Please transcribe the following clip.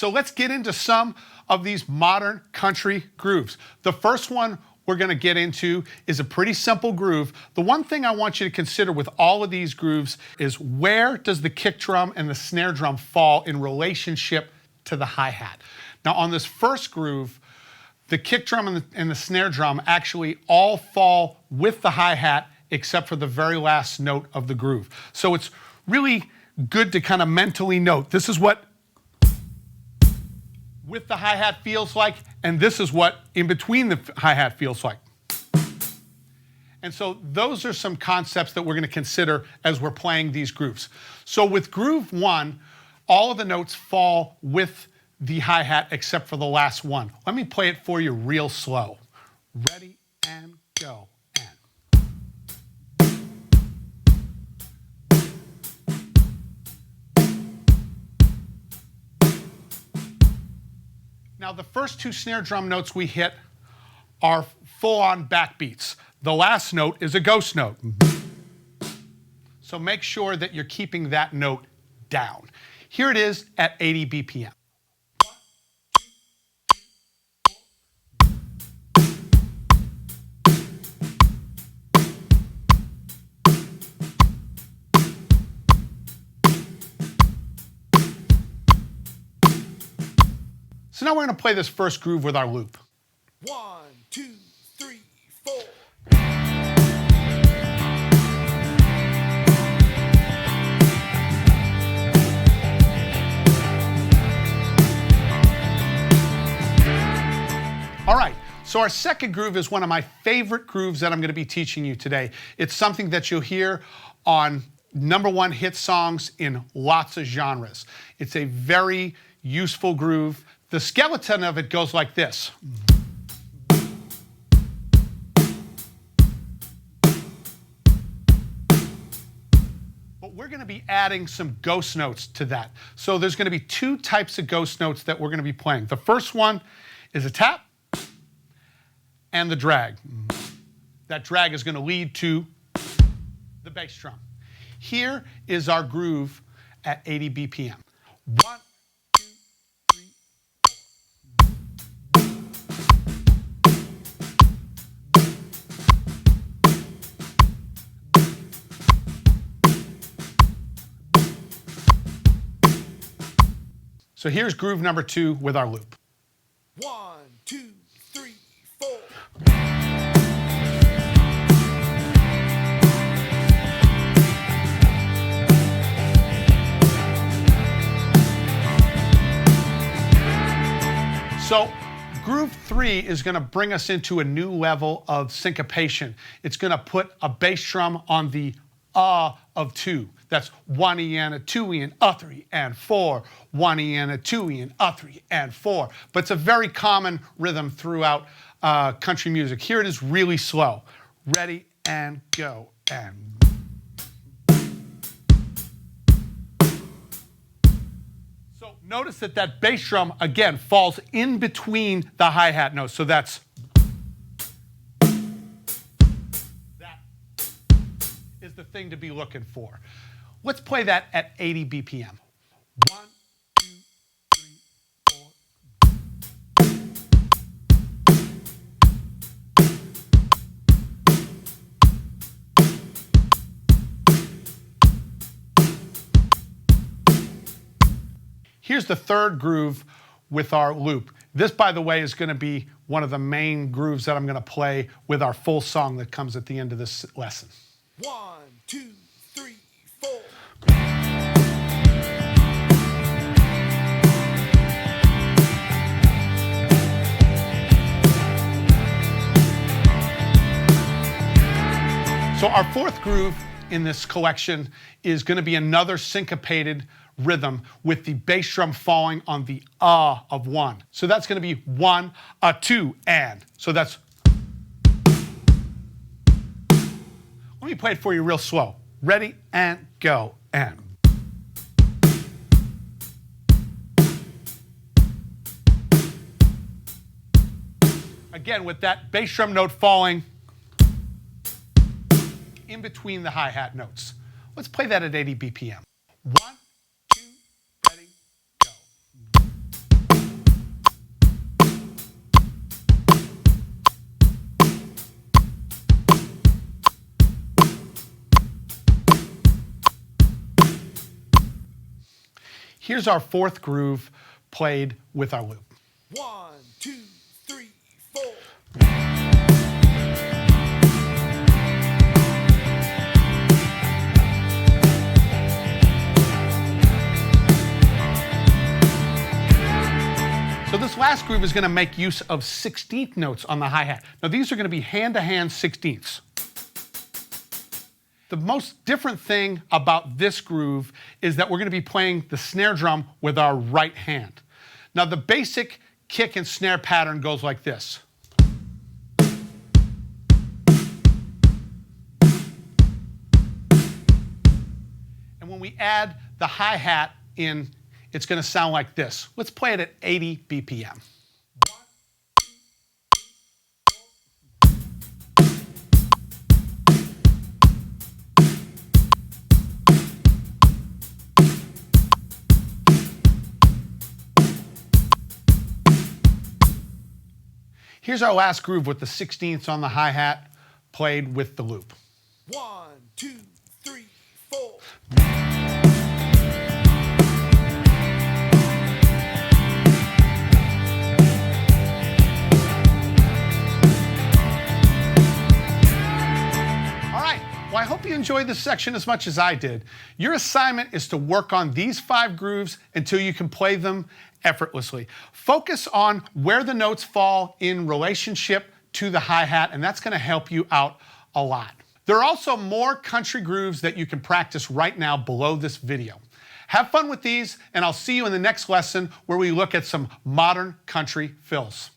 so let's get into some of these modern country grooves. The first one we're going to get into is a pretty simple groove. The one thing I want you to consider with all of these grooves is where does the kick drum and the snare drum fall in relationship to the hi-hat. Now on this first groove, the kick drum and the snare drum actually all fall with the hi-hat except for the very last note of the groove. So it's really good to kind of mentally note, this is what with the hi-hat feels like, and this is what in between the hi-hat feels like. And so those are some concepts that we're going to consider as we're playing these grooves. So with groove 1, all of the notes fall with the hi-hat except for the last one. Let me play it for you real slow. Ready and go. Now the first 2 snare drum notes we hit are full-on backbeats. The last note is a ghost note. So make sure that you're keeping that note down. Here it is at 80 BPM. So now we're going to play this first groove with our loop. 1, 2, 3, 4. All right, so our second groove is one of my favorite grooves that I'm going to be teaching you today. It's something that you'll hear on #1 hit songs in lots of genres. It's a very useful groove. The skeleton of it goes like this. But we're going to be adding some ghost notes to that. So there's going to be 2 types of ghost notes that we're going to be playing. The first one is a tap and the drag. That drag is going to lead to the bass drum. Here is our groove at 80 BPM. 1, 2, 3, 4. So here's groove number 2 with our loop. 1, 2, 3, 4. So groove 3 is going to bring us into a new level of syncopation. It's going to put a bass drum on the of 2. That's 1 E and a 2 E and a 3 and 4. 1 E and a 2 E and a 3 and 4. But it's a very common rhythm throughout country music. Here it is really slow. Ready and go and. So notice that that bass drum, again, falls in between the hi-hat notes. So that is the thing to be looking for. Let's play that at 80 BPM. 1, 2, 3, 4. Here's the third groove with our loop. This, by the way, is going to be one of the main grooves that I'm going to play with our full song that comes at the end of this lesson. 1, 2, 3, 4. So our fourth groove in this collection is going to be another syncopated rhythm with the bass drum falling on the of 1. So that's going to be 1, 2, and. So that's. Let me play it for you real slow. Ready and go and. Again, with that bass drum note falling in between the hi-hat notes. Let's play that at 80 BPM. 1, 2, ready, go. Here's our fourth groove played with our loop. 1, 2, 3, 4. So this last groove is going to make use of 16th notes on the hi-hat. Now these are going to be hand-to-hand 16ths. The most different thing about this groove is that we're going to be playing the snare drum with our right hand. Now the basic kick and snare pattern goes like this. And when we add the hi-hat in, it's going to sound like this. Let's play it at 80 BPM. Here's our last groove with the 16ths on the hi-hat played with the loop. 1, 2, 3, 4. Well, I hope you enjoyed this section as much as I did. Your assignment is to work on these 5 grooves until you can play them effortlessly. Focus on where the notes fall in relationship to the hi-hat, and that's going to help you out a lot. There are also more country grooves that you can practice right now below this video. Have fun with these, and I'll see you in the next lesson where we look at some modern country fills.